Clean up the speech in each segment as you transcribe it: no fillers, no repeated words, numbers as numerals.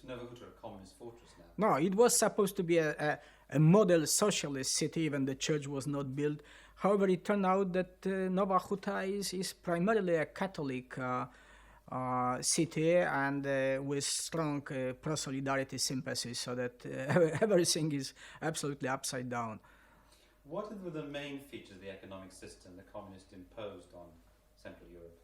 Nowa Huta a communist fortress now? No, it was supposed to be a model socialist city when the church was not built. However, it turned out that Nowa Huta is primarily a Catholic city and with strong pro-solidarity sympathy, so that everything is absolutely upside down. What were the main features of the economic system the communists imposed on Central Europe?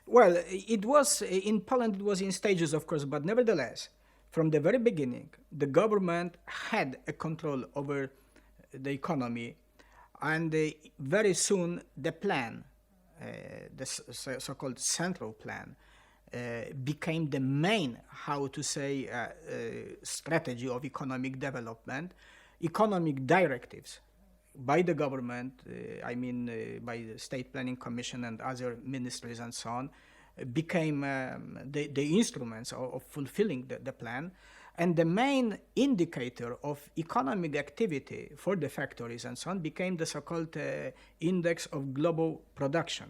Well, it was in Poland. It was in stages, of course, but nevertheless, from the very beginning, the government had a control over the economy, and very soon the plan, the so-called central plan, became the main, how to say, strategy of economic development, economic directives by the government, by the State Planning Commission and other ministries and so on, became the instruments of fulfilling the plan. And the main indicator of economic activity for the factories and so on became the so-called index of global production,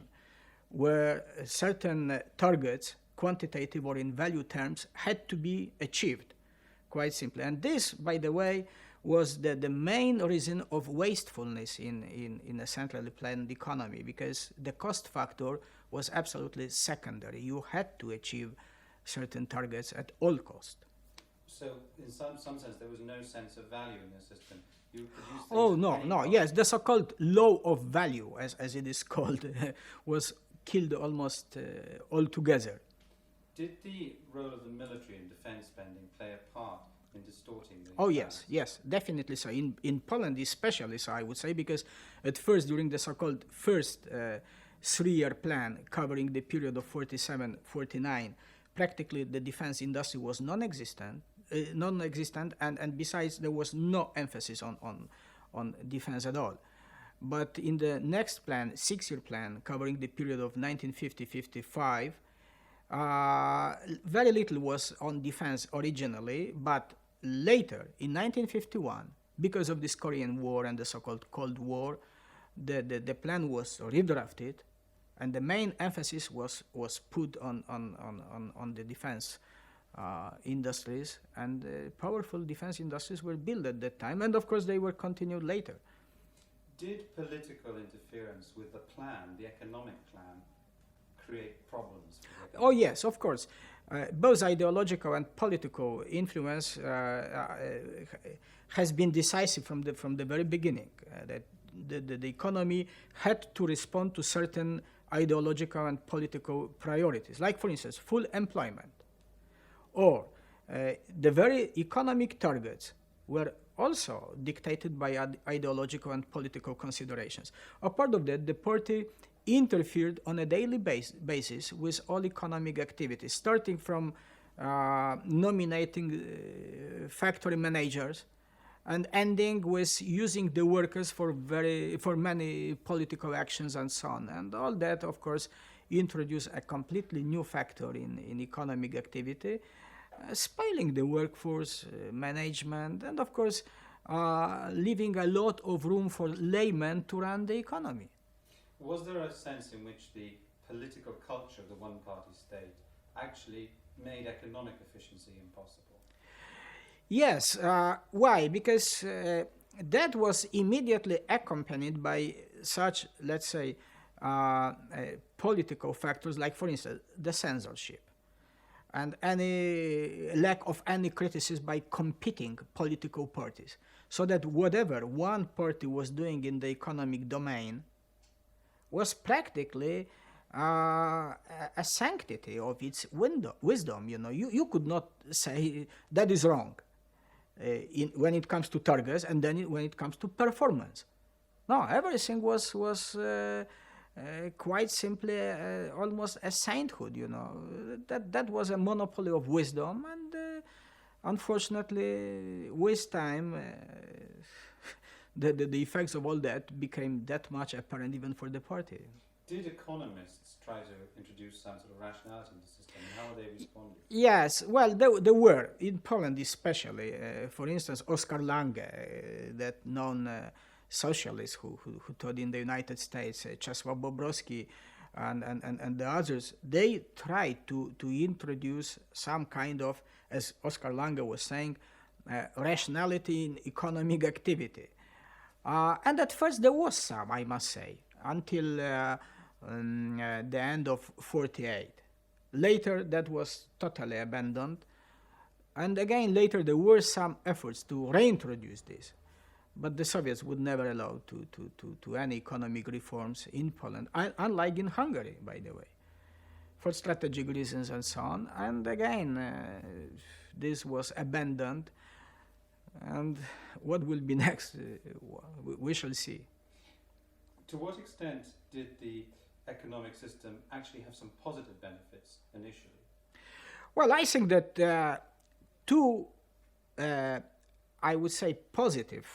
where certain targets, quantitative or in value terms, had to be achieved, quite simply. And this, by the way, was the main reason of wastefulness in a centrally planned economy, because the cost factor was absolutely secondary. You had to achieve certain targets at all cost. So, in some sense, there was no sense of value in the system. You produced Oh, things at any no, cost. yes, the so-called law of value, as it is called, was killed almost altogether. Did the role of the military in defense spending play a part in distorting the Oh, balance? yes, definitely so. In Poland especially so, I would say, because at first, during the so-called first 3-year plan covering the period of 47-49, practically the defense industry was non-existent, and besides, there was no emphasis on defense at all. But in the next plan, 6-year plan, covering the period of 1950-55, very little was on defense originally, but later, in 1951, because of this Korean War and the so-called Cold War, the plan was redrafted, and the main emphasis was put on the defense industries, and powerful defense industries were built at that time, and of course they were continued later. Did political interference with the plan, the economic plan, create problems? Oh yes, of course. Both ideological and political influence has been decisive from the very beginning. That the economy had to respond to certain ideological and political priorities, like, for instance, full employment, or the very economic targets were also dictated by ideological and political considerations. A part of that, the party interfered on a daily basis with all economic activities, starting from nominating factory managers and ending with using the workers for many political actions and so on. And all that, of course, introduced a completely new factor in economic activity, spoiling the workforce management, and of course leaving a lot of room for laymen to run the economy. Was there a sense in which the political culture of the one-party state actually made economic efficiency impossible? Yes. Why? Because that was immediately accompanied by such, let's say, political factors, like, for instance, the censorship and any lack of any criticism by competing political parties, so that whatever one party was doing in the economic domain was practically a sanctity of its wisdom. You could not say that is wrong when it comes to targets, and then when it comes to performance. No, everything was quite simply almost a sainthood. That was a monopoly of wisdom, and unfortunately, with time, the effects of all that became that much apparent even for the party. Did economists try to introduce some sort of rationality in the system, and how they responded? Yes, well, there were, in Poland especially, for instance, Oskar Lange, that known socialist who taught in the United States, Czesław Bobrowski, and the others, they tried to introduce some kind of, as Oscar Lange was saying, rationality in economic activity. And at first there was some, I must say, until the end of 48. Later that was totally abandoned. And again, later there were some efforts to reintroduce this. But the Soviets would never allow to any economic reforms in Poland, unlike in Hungary, by the way, for strategic reasons and so on. And again, this was abandoned. And what will be next, we shall see. To what extent did the economic system actually have some positive benefits initially? Well, I think that two, I would say, positive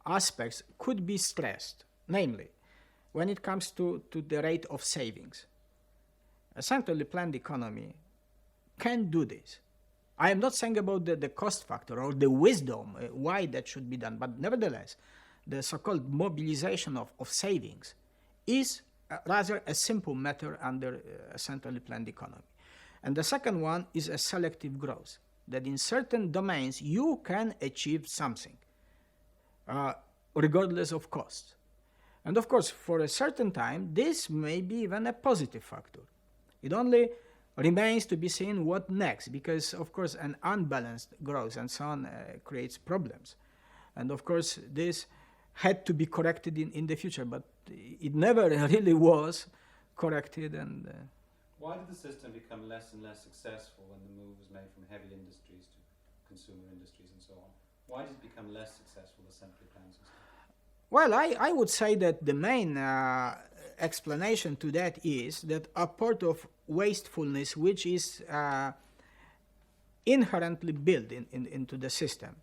aspects could be stressed, namely, when it comes to the rate of savings. A centrally planned economy can do this. I am not saying about the cost factor or the wisdom why that should be done, but nevertheless, the so-called mobilization of savings is rather a simple matter under a centrally planned economy. And the second one is a selective growth, that in certain domains you can achieve something, regardless of cost. And of course, for a certain time, this may be even a positive factor. It only remains to be seen what next, because of course an unbalanced growth and so on creates problems. And of course this had to be corrected in the future, but it never really was corrected. And why did the system become less and less successful when the move was made from heavy industries to consumer industries and so on? Why did it become less successful, the centrally planned system? Well, I would say that the main explanation to that is that a part of wastefulness which is inherently built into the system.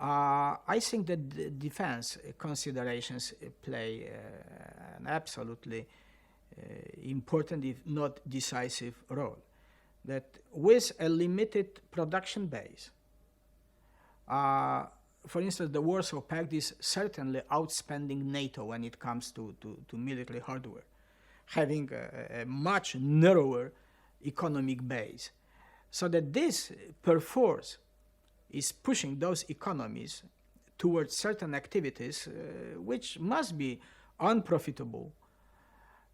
I think that the defense considerations play an absolutely important, if not decisive, role. That with a limited production base, for instance, the Warsaw Pact is certainly outspending NATO when it comes to military hardware, having a much narrower economic base. So that this perforce is pushing those economies towards certain activities which must be unprofitable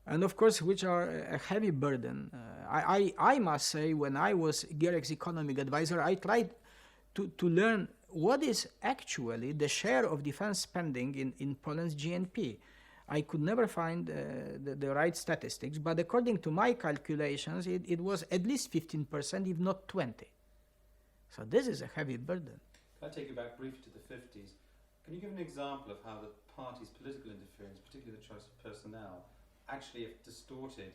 and of course which are a heavy burden. I must say, when I was Gierek's economic advisor, I tried to learn what is actually the share of defense spending in Poland's GNP. I could never find the right statistics, but according to my calculations, it was at least 15%, if not 20%. So this is a heavy burden. Can I take you back briefly to the 50s? Can you give an example of how the party's political interference, particularly the choice of personnel, actually have distorted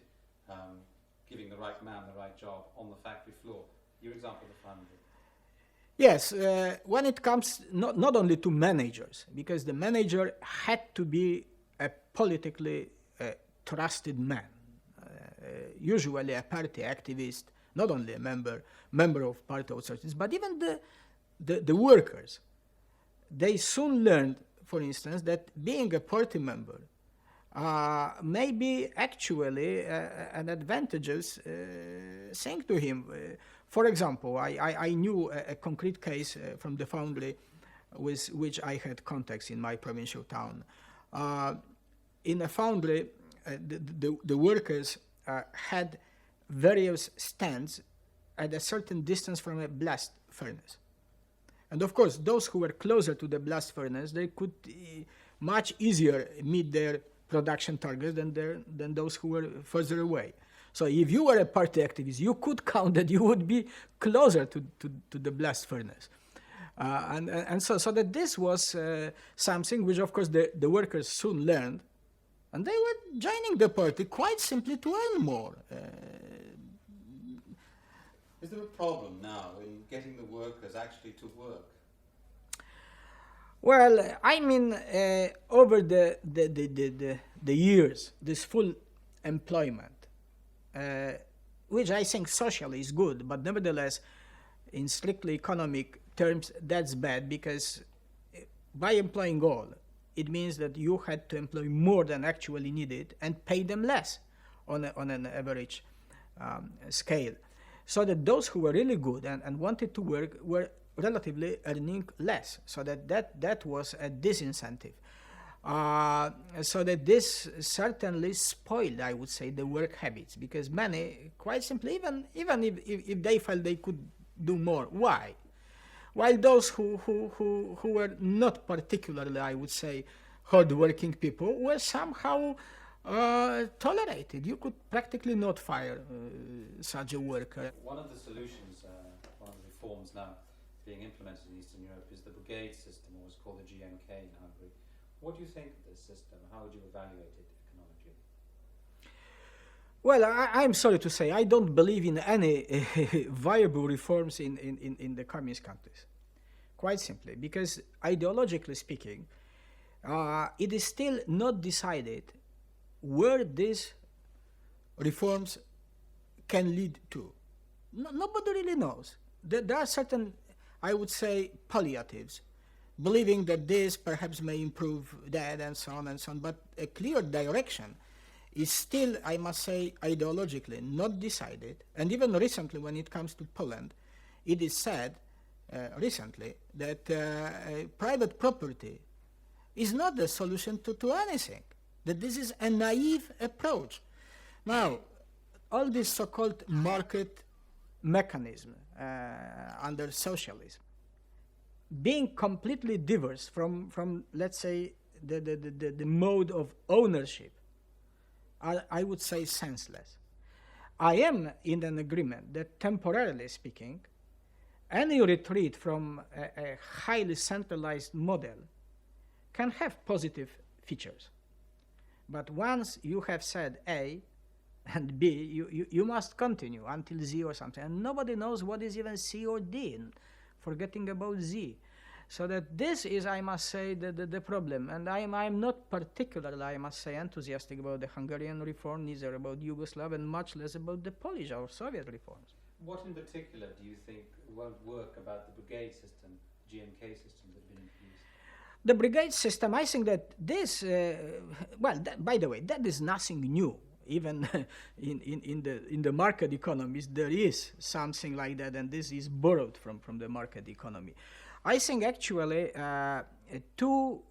giving the right man the right job on the factory floor? Your example of the foundry. Yes, when it comes not only to managers, because the manager had to be a politically trusted man, usually a party activist, not only a member of party authorities, but even the workers. They soon learned, for instance, that being a party member may be actually an advantageous thing to him. For example, I knew a concrete case from the foundry with which I had contacts in my provincial town. In a foundry, the workers had various stands at a certain distance from a blast furnace. And of course, those who were closer to the blast furnace, they could much easier meet their production targets than those who were further away. So if you were a party activist, you could count that you would be closer to the blast furnace. And so that this was something which, of course, the workers soon learned, and they were joining the party quite simply to earn more. Is there a problem now in getting the workers actually to work? Well, I mean, over the years, this full employment, which I think socially is good, but nevertheless, in strictly economic terms, that's bad, because by employing all, it means that you had to employ more than actually needed and pay them less. on an average scale. So that those who were really good and wanted to work were relatively earning less. So that was a disincentive. So that this certainly spoiled, I would say, the work habits, because many, quite simply, even if they felt they could do more, why? While those who were not particularly, I would say, hard-working people were somehow tolerated. You could practically not fire such a worker. One of the solutions, one of the reforms now being implemented in Eastern Europe is the brigade system, or what's called the GMK in Hungary. What do you think of this system? How would you evaluate it economically? Well, I'm sorry to say, I don't believe in any viable reforms in the communist countries. Quite simply, because ideologically speaking, it is still not decided where these reforms can lead to. Nobody really knows. There are certain, I would say, palliatives, believing that this perhaps may improve that and so on, but a clear direction is still, I must say, ideologically not decided. And even recently, when it comes to Poland, it is said recently that private property is not the solution to anything, that this is a naive approach. Now, all this so-called market mechanism under socialism, being completely diverse from let's say, the mode of ownership, I would say senseless. I am in an agreement that, temporarily speaking, any retreat from a highly centralized model can have positive features. But once you have said A and B, you must continue until Z or something. And nobody knows what is even C or D, forgetting about Z. So that this is, I must say, the problem. And I'm not particularly, I must say, enthusiastic about the Hungarian reform, neither about Yugoslav, and much less about the Polish or Soviet reforms. What in particular do you think won't work about the brigade system, GMK system that have been introduced? The brigade system, I think that this, by the way, that is nothing new. Even in the market economies, there is something like that, and this is borrowed from the market economy. I think actually two,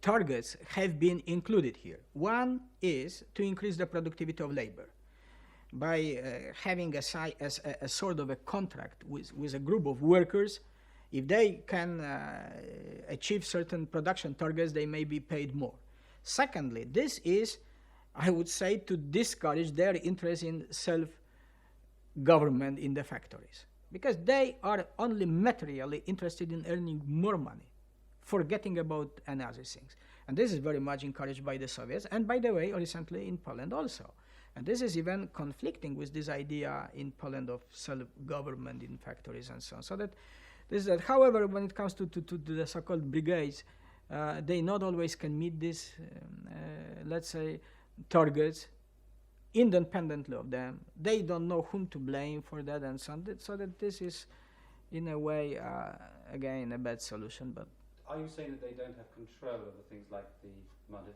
targets have been included here. One is to increase the productivity of labor by having a sort of a contract with a group of workers. If they can achieve certain production targets, they may be paid more. Secondly, this is, I would say, to discourage their interest in self-government in the factories, because they are only materially interested in earning more money, forgetting about any other things. And this is very much encouraged by the Soviets, and by the way, recently in Poland also. And this is even conflicting with this idea in Poland of self-government in factories and so on. So that this is that. However, when it comes to the so-called brigades, they not always can meet these, let's say, targets independently of them. They don't know whom to blame for that and so on. So that this is, in a way, again, a bad solution. But are you saying that they don't have control over things like the amount of,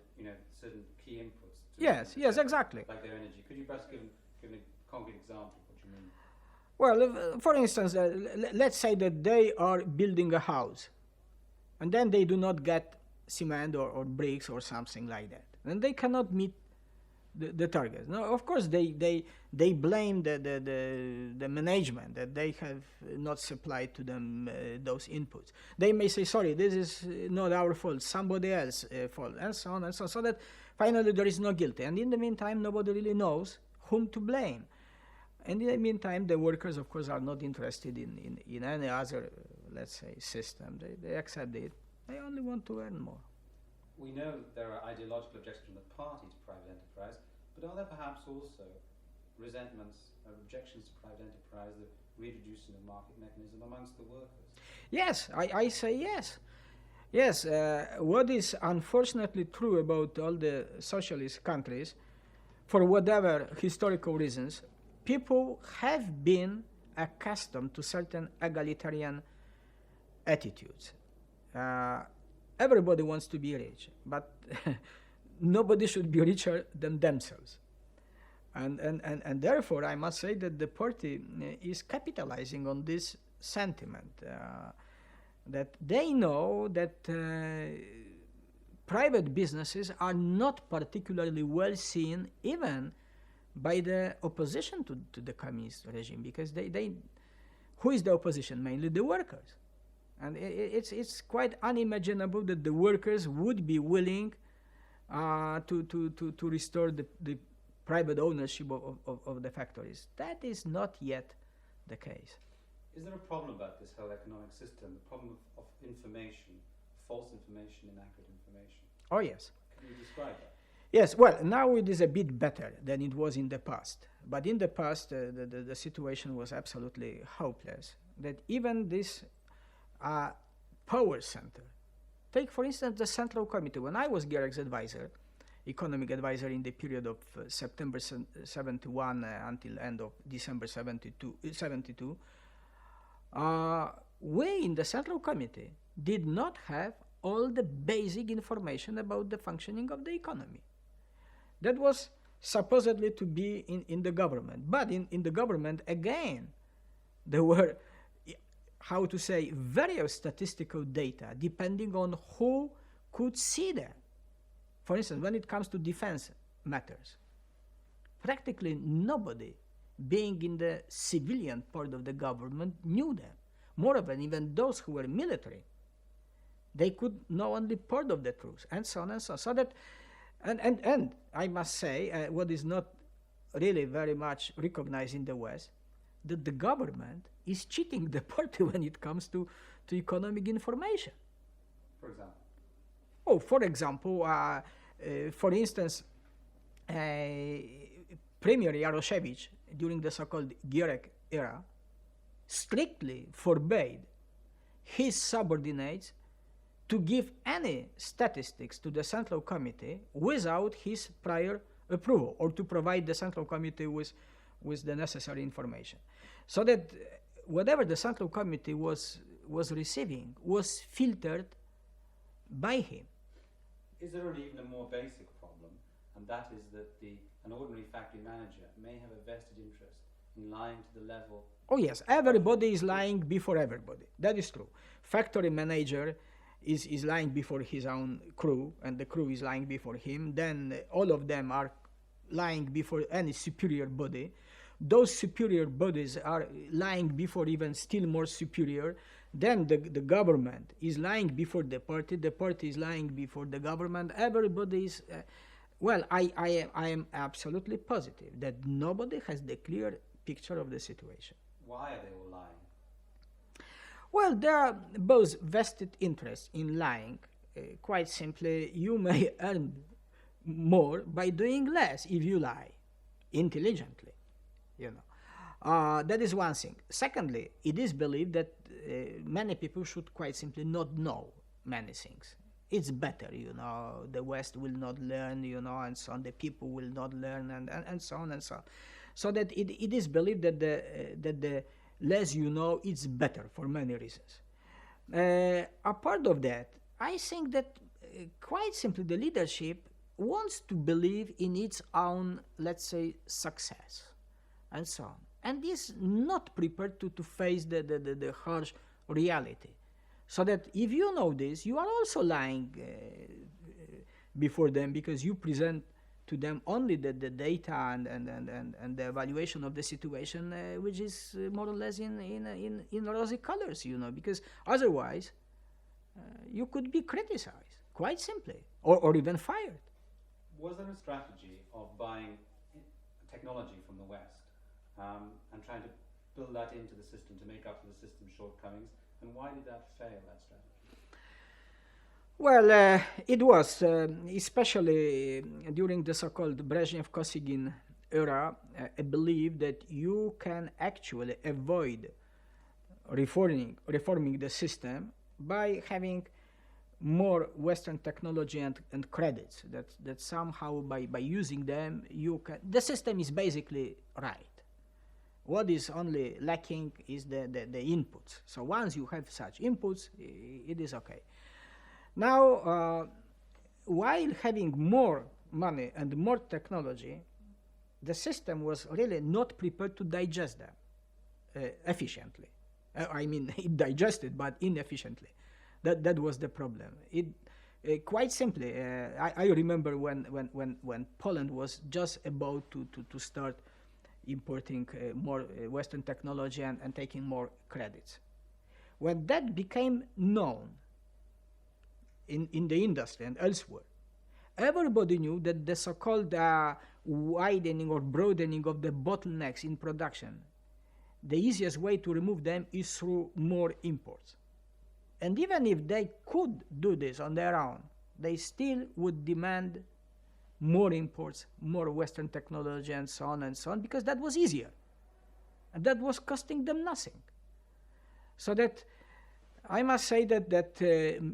certain key inputs? Yes, exactly. Like their energy. Could you perhaps give a concrete example of what you mean? Well, for instance, let's say that they are building a house, and then they do not get cement or bricks or something like that, and they cannot meet the targets. Now, of course, they blame the management that they have not supplied to them those inputs. They may say, sorry, this is not our fault, somebody else's fault, and so on and so on, so that finally there is no guilty. And in the meantime, nobody really knows whom to blame. And in the meantime, the workers, of course, are not interested in any other, let's say, system. They accept it. They only want to earn more. We know that there are ideological objections from the party to private enterprise, but are there perhaps also resentments or objections to private enterprise, the reintroducing of market mechanism amongst the workers? Yes, I say yes. Yes, what is unfortunately true about all the socialist countries, for whatever historical reasons, people have been accustomed to certain egalitarian attitudes. everybody wants to be rich, but nobody should be richer than themselves. And therefore, I must say that the party is capitalizing on this sentiment, that they know that private businesses are not particularly well seen even by the opposition to the communist regime, because who is the opposition? Mainly the workers. And it's quite unimaginable that the workers would be willing to restore the private ownership of the factories. That is not yet the case. Is there a problem about this whole economic system, the problem of information, false information, inaccurate information? Oh, yes. Can you describe that? Yes, well, now it is a bit better than it was in the past. But in the past, the situation was absolutely hopeless. That even this power center, take for instance the Central Committee. When I was Gierek's advisor, economic advisor in the period of September 71 until end of December 72, we in the Central Committee did not have all the basic information about the functioning of the economy. That was supposedly to be in the government. But in the government, again, there were, how to say, various statistical data depending on who could see them. For instance, when it comes to defense matters, practically nobody, being in the civilian part of the government, knew them. Moreover, even those who were military, they could know only part of the truth, and so on and so on. So that, and I must say, what is not really very much recognized in the West, that the government is cheating the party when it comes to economic information. For example? Oh, for example, for instance, Premier Jaroszewicz, during the so-called Gierek era, strictly forbade his subordinates to give any statistics to the Central Committee without his prior approval, or to provide the Central Committee with the necessary information. So that whatever the Central Committee was receiving was filtered by him. Is there even a more basic problem, and that is that an ordinary factory manager may have a vested interest in lying to the level... Oh yes, everybody is lying before everybody. That is true. Factory manager is lying before his own crew, and the crew is lying before him. Then all of them are lying before any superior body. Those superior bodies are lying before even still more superior. Then the government is lying before the party is lying before the government. Everybody is... well, I am absolutely positive that nobody has the clear picture of the situation. Why are they all lying? Well, there are both vested interests in lying. Quite simply, you may earn more by doing less if you lie intelligently, you know. That is one thing. Secondly, it is believed that many people should quite simply not know many things. It's better, you know, the West will not learn, you know, and so on, the people will not learn, and so on and so on. So that it is believed that the less you know, it's better for many reasons. Apart of that, I think that quite simply the leadership wants to believe in its own, let's say, success, and so on, and is not prepared to face the harsh reality. So that if you know this, you are also lying before them, because you present to them only the data and the evaluation of the situation, which is more or less in rosy colors, you know, because otherwise you could be criticized, quite simply, or even fired. Was there a strategy of buying technology from the West and trying to build that into the system to make up for the system's shortcomings? And why did that fail, that strategy? Well, it was, especially during the so-called Brezhnev-Kosygin era, a belief that you can actually avoid reforming the system by having more Western technology and credits, that somehow by using them you can... The system is basically right. What is only lacking is the inputs. So once you have such inputs, it is okay. Now, while having more money and more technology, the system was really not prepared to digest them efficiently. I mean, it digested, but inefficiently. That was the problem. It quite simply. I remember when Poland was just about to start importing more Western technology and taking more credits. When that became known in the industry and elsewhere, everybody knew that the so-called widening or broadening of the bottlenecks in production, the easiest way to remove them is through more imports. And even if they could do this on their own, they still would demand more imports, more Western technology, and so on, because that was easier. And that was costing them nothing. So that I must say that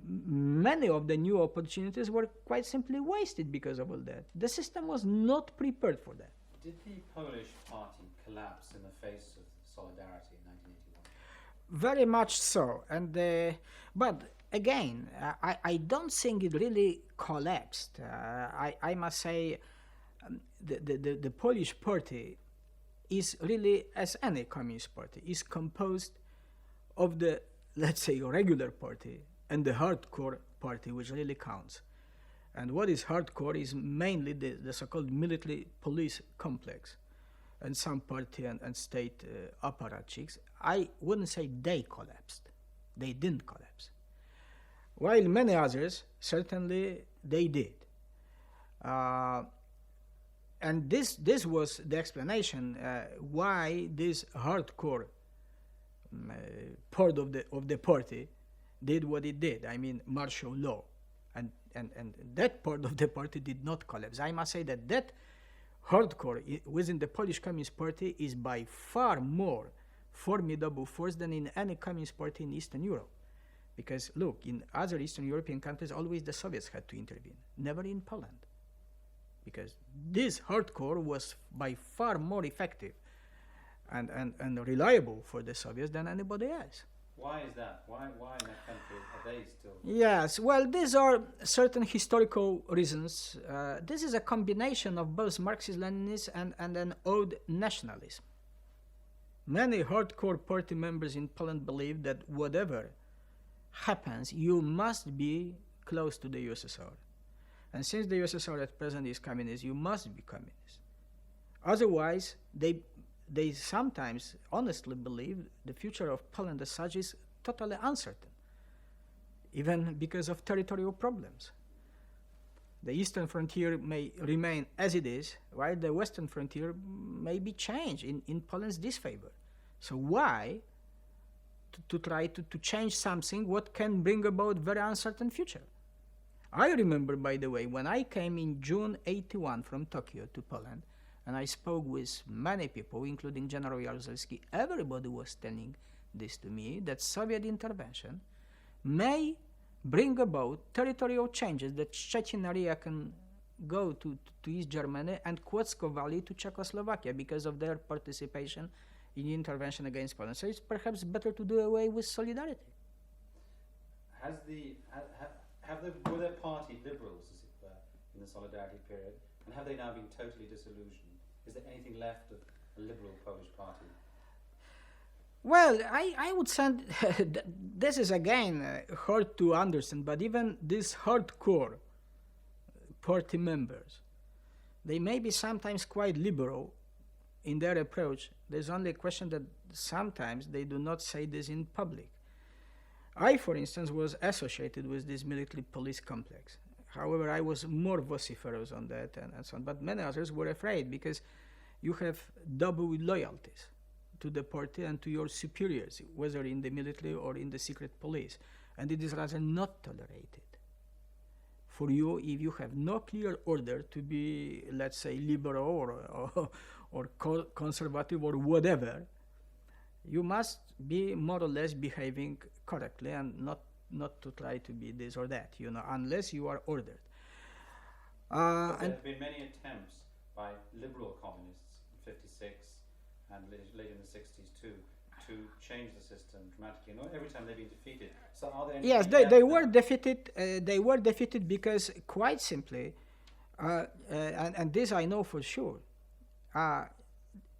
many of the new opportunities were quite simply wasted because of all that. The system was not prepared for that. Did the Polish party collapse in the face of Solidarity in 1981? Very much so. And but again, I don't think it really collapsed. I must say the Polish party is really, as any communist party, is composed of the, let's say, regular party and the hardcore party, which really counts. And what is hardcore is mainly the so-called military police complex and some party and state apparatchiks. I wouldn't say they collapsed. They didn't collapse. While many others, certainly they did. And this was the explanation why this hardcore part of the party did what it did. I mean, martial law, and that part of the party did not collapse. I must say that hardcore within the Polish Communist Party is by far more formidable force than in any communist party in Eastern Europe. Because look, in other Eastern European countries, always the Soviets had to intervene, never in Poland. Because this hardcore was by far more effective and reliable for the Soviets than anybody else. Why is that? Why in that country are they still? Yes, well, these are certain historical reasons. This is a combination of both Marxist-Leninism and an old nationalism. Many hardcore party members in Poland believe that whatever happens, you must be close to the USSR. And since the USSR at present is communist, you must be communist. Otherwise, they sometimes honestly believe the future of Poland as such is totally uncertain, even because of territorial problems. The eastern frontier may remain as it is, while the western frontier may be changed in Poland's disfavor. So why to try to change something what can bring about very uncertain future? I remember, by the way, when I came in June 81 from Tokyo to Poland, and I spoke with many people, including General Jaruzelski, everybody was telling this to me, that Soviet intervention may bring about territorial changes, that Szczecin area can go to East Germany and Kłodzko Valley to Czechoslovakia because of their participation in the intervention against Poland. So it's perhaps better to do away with solidarity. Were there party liberals, as it were, in the Solidarity period, and have they now been totally disillusioned? Is there anything left of a liberal Polish party? Well, I would say this is again hard to understand, but even these hardcore party members, they may be sometimes quite liberal in their approach. There's only a question that sometimes they do not say this in public. I, for instance, was associated with this military police complex. However, I was more vociferous on that and so on. But many others were afraid because you have double loyalties to the party and to your superiors, whether in the military or in the secret police. And it is rather not tolerated for you if you have no clear order to be, let's say, liberal or conservative or whatever. You must be more or less behaving correctly and not to try to be this or that, unless you are ordered. There have been many attempts by liberal communists in 56 and later in the 60s too to change the system dramatically? Not every time they've been defeated. So are there any Yes, they were defeated. They were defeated because, quite simply, and this I know for sure,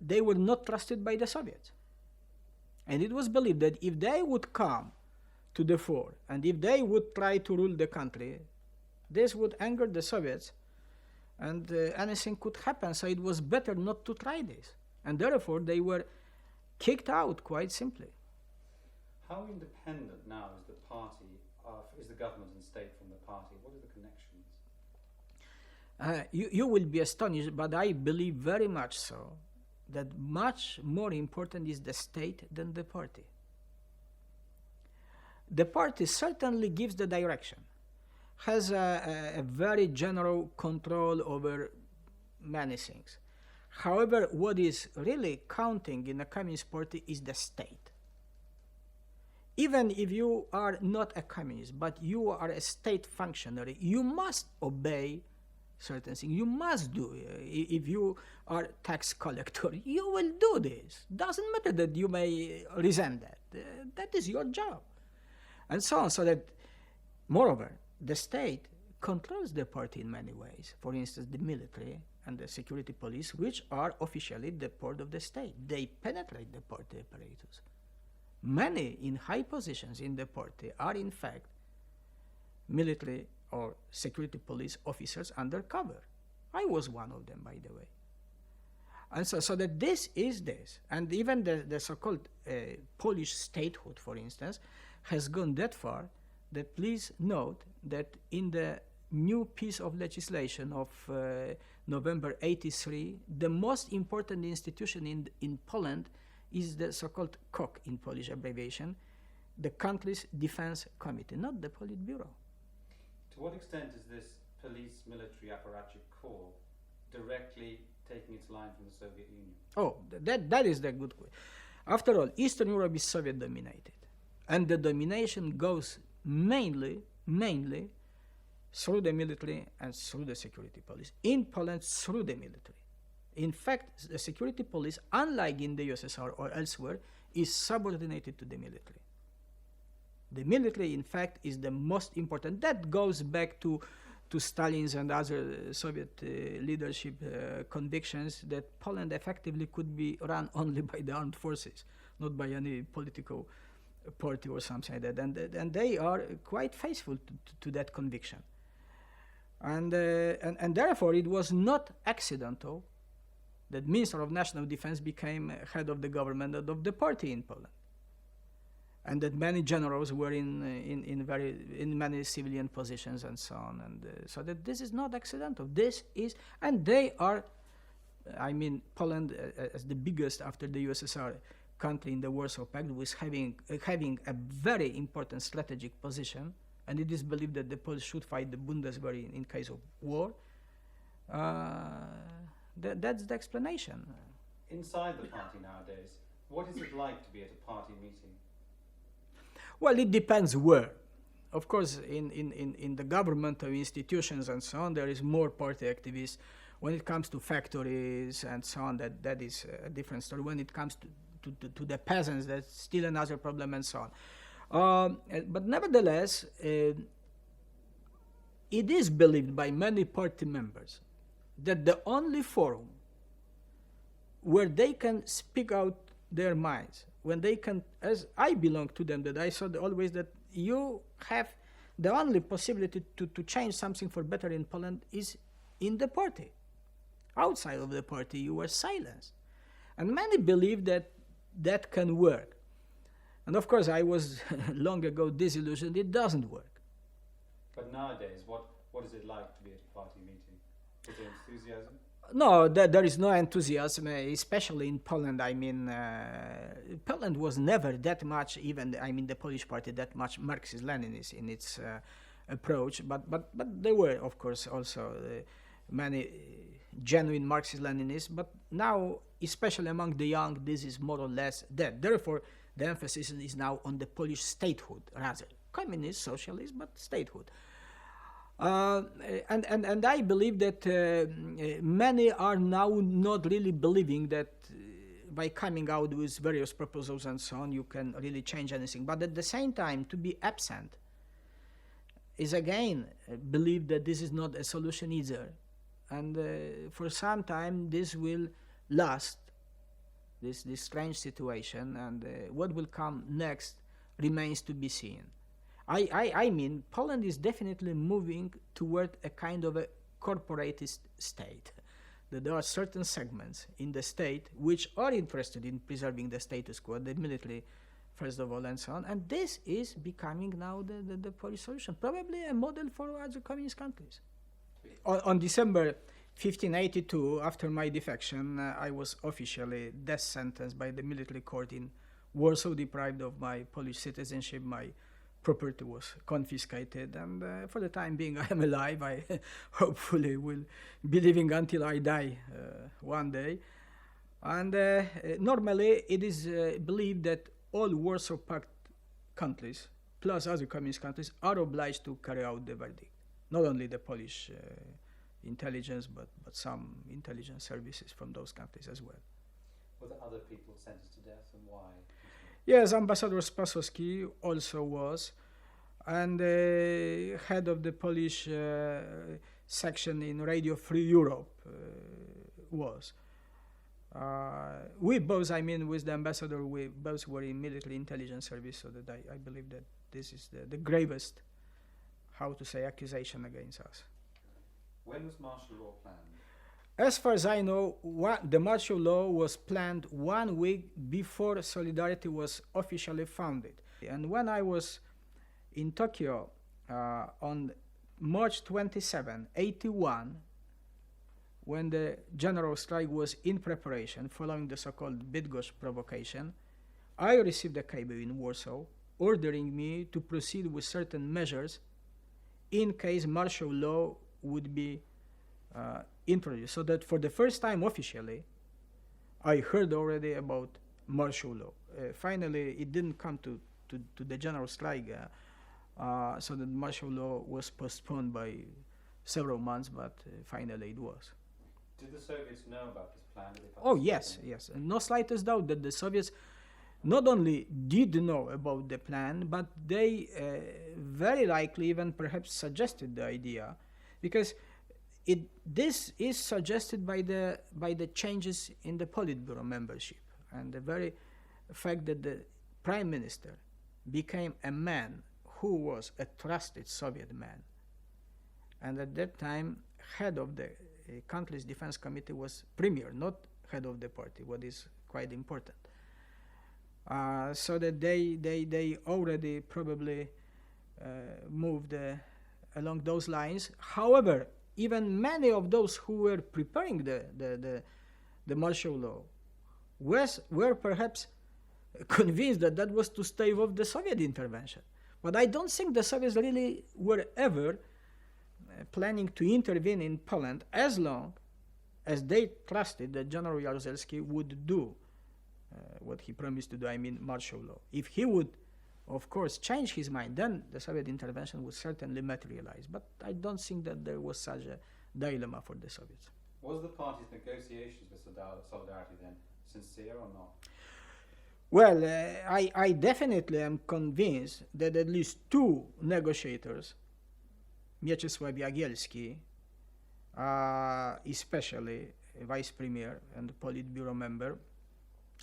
they were not trusted by the Soviets. And it was believed that if they would come to the fore and if they would try to rule the country, this would anger the Soviets and anything could happen. So it was better not to try this. And therefore, they were kicked out, quite simply. How independent now is the party, is the government and state from the party? What are the connections? You will be astonished, but I believe very much so, that much more important is the state than the party. The party certainly gives the direction, has a very general control over many things. However, what is really counting in a communist party is the state. Even if you are not a communist, but you are a state functionary, you must obey certain things. You must do. If you are tax collector, you will do this. Doesn't matter that you may resent that. That is your job. And so on. So that, moreover, the state controls the party in many ways. For instance, the military and the security police, which are officially the part of the state. They penetrate the party apparatus. Many in high positions in the party are in fact military or security police officers undercover. I was one of them, by the way. And so that this is this. And even the so-called Polish statehood, for instance, has gone that far that please note that in the new piece of legislation of November 83, the most important institution in Poland is the so-called KOK in Polish abbreviation, the country's defense committee, not the Politburo. To what extent is this police military apparatchik corps directly taking its line from the Soviet Union? Oh, that is the good question. After all, Eastern Europe is Soviet dominated. And the domination goes mainly through the military and through the security police. In Poland, through the military. In fact, the security police, unlike in the USSR or elsewhere, is subordinated to the military. The military, in fact, is the most important. That goes back to Stalin's and other Soviet leadership convictions that Poland effectively could be run only by the armed forces, not by any political party or something like that. And they are quite faithful to that conviction. And therefore, it was not accidental that Minister of National Defense became head of the government and of the party in Poland, and that many generals were in many civilian positions and so on, and so that this is not accidental. This is, and they are, I mean, Poland as the biggest after the USSR country in the Warsaw Pact was having a very important strategic position, and it is believed that the Poles should fight the Bundeswehr in case of war. That's the explanation. Inside the party nowadays, what is it like to be at a party meeting? Well, it depends where. Of course, in the government or institutions and so on, there is more party activists. When it comes to factories and so on, that is a different story. When it comes to the peasants, that's still another problem and so on. But nevertheless, it is believed by many party members that the only forum where they can speak out their minds, when they can, as I belong to them, that I thought always that you have the only possibility to change something for better in Poland is in the party. Outside of the party, you are silenced. And many believe that can work. And of course, I was long ago disillusioned, it doesn't work. But nowadays, what is it like to be at a party meeting? Is there enthusiasm? No, there is no enthusiasm, especially in Poland. I mean, Poland was never that much, even, I mean, the Polish party, that much Marxist-Leninist in its approach. But there were, of course, also many genuine Marxist-Leninists. But now, especially among the young, this is more or less dead. Therefore, the emphasis is now on the Polish statehood, rather. Communist, socialist, but statehood. And I believe that many are now not really believing that by coming out with various proposals and so on, you can really change anything. But at the same time, to be absent is again believe that this is not a solution either. And for some time, this will last, this strange situation, and what will come next remains to be seen. I mean, Poland is definitely moving toward a kind of a corporatist state. That there are certain segments in the state which are interested in preserving the status quo, the military, first of all, and so on. And this is becoming now the Polish solution, probably a model for other communist countries. On December 1582, after my defection, I was officially death sentenced by the military court in Warsaw, deprived of my Polish citizenship. My property was confiscated, and for the time being I am alive. I hopefully will be living until I die one day. And normally it is believed that all Warsaw Pact countries, plus other communist countries, are obliged to carry out the verdict. Not only the Polish intelligence, but some intelligence services from those countries as well. Were there other people sentenced to death, and why? Yes, Ambassador Spasowski also was, and head of the Polish section in Radio Free Europe was. We both, I mean, with the ambassador, we both were in military intelligence service, so that I believe that this is the gravest, how to say, accusation against us. When was martial law planned? As far as I know, the martial law was planned 1 week before Solidarity was officially founded. And when I was in Tokyo on March 27, 81, when the general strike was in preparation following the so-called Bydgoszcz provocation, I received a cable in Warsaw ordering me to proceed with certain measures in case martial law would be introduced. So that for the first time officially, I heard already about martial law. Finally, it didn't come to the general strike, so that martial law was postponed by several months, but finally it was. Did the Soviets know about this plan? Oh, yes, yes. And no slightest doubt that the Soviets not only did know about the plan, but they very likely even perhaps suggested the idea, because this is suggested by the changes in the Politburo membership, and the very fact that the prime minister became a man who was a trusted Soviet man, and at that time head of the country's defense committee was premier, not head of the party, what is quite important. So that they already probably moved along those lines. However, even many of those who were preparing the martial law were perhaps convinced that was to stave off the Soviet intervention. But I don't think the Soviets really were ever planning to intervene in Poland as long as they trusted that General Jaruzelski would do what he promised to do, I mean martial law. If he would, of course, change his mind, then the Soviet intervention would certainly materialize. But I don't think that there was such a dilemma for the Soviets. Was the party's negotiations with Solidarity then sincere or not? Well, I definitely am convinced that at least two negotiators, Mieczysław Jagielski, especially vice premier and Politburo member,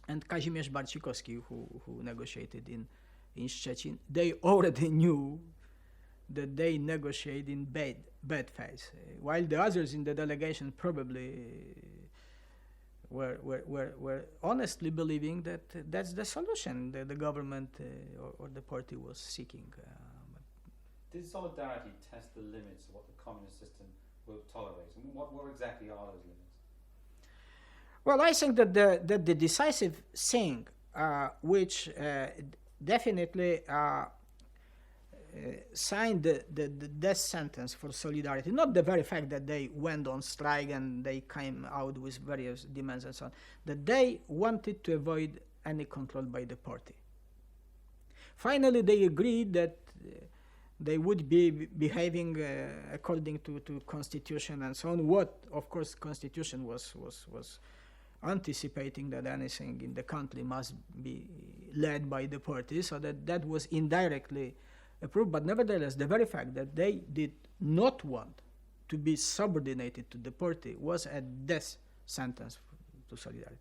and Kazimierz Barcikowski, who negotiated in Szczecin, they already knew that they negotiate in bad faith, while the others in the delegation probably were honestly believing that that's the solution that the government or the party was seeking. Did Solidarity test the limits of what the communist system will tolerate? And what exactly are those limits? Well, I think that the decisive thing, which definitely signed the death sentence for Solidarity, not the very fact that they went on strike and they came out with various demands and so on, that they wanted to avoid any control by the party. Finally, they agreed that they would be behaving according to constitution and so on. What, of course, constitution was anticipating that anything in the country must be led by the party, so that was indirectly approved. But nevertheless, the very fact that they did not want to be subordinated to the party was a death sentence to Solidarity.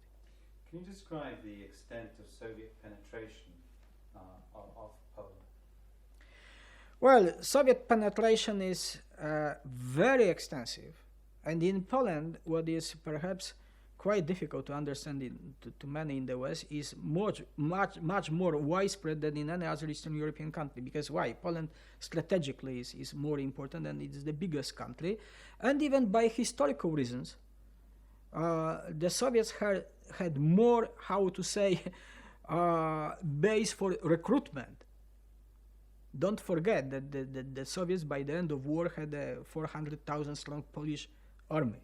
Can you describe the extent of Soviet penetration of Poland? Well, Soviet penetration is very extensive, and in Poland, what is perhaps quite difficult to understand to many in the West is much more widespread than in any other Eastern European country. Because why? Poland strategically is more important, and it is the biggest country, and even by historical reasons, the Soviets had more, how to say, base for recruitment. Don't forget that the Soviets by the end of war had a 400,000 strong Polish army.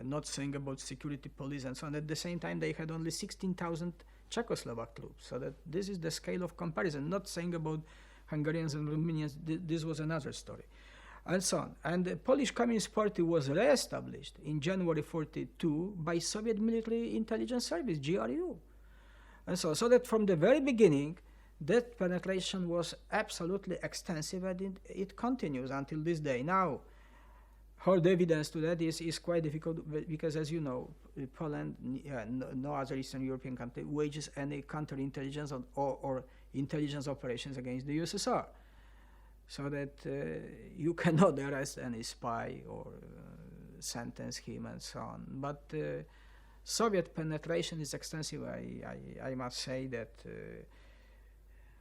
Not saying about security police and so on. At the same time, they had only 16,000 Czechoslovak troops. So that this is the scale of comparison. Not saying about Hungarians and Romanians. This was another story, and so on. And the Polish Communist Party was re-established in January 1942 by Soviet Military Intelligence Service, GRU, and so that from the very beginning, that penetration was absolutely extensive, and it continues until this day. Now, hard evidence to that is quite difficult, because, as you know, Poland, no other Eastern European country wages any counterintelligence or intelligence operations against the USSR, so that you cannot arrest any spy or sentence him and so on. But Soviet penetration is extensive. I must say that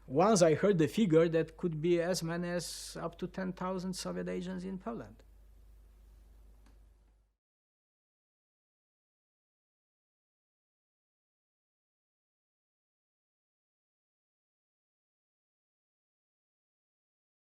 once I heard the figure that could be as many as up to 10,000 Soviet agents in Poland.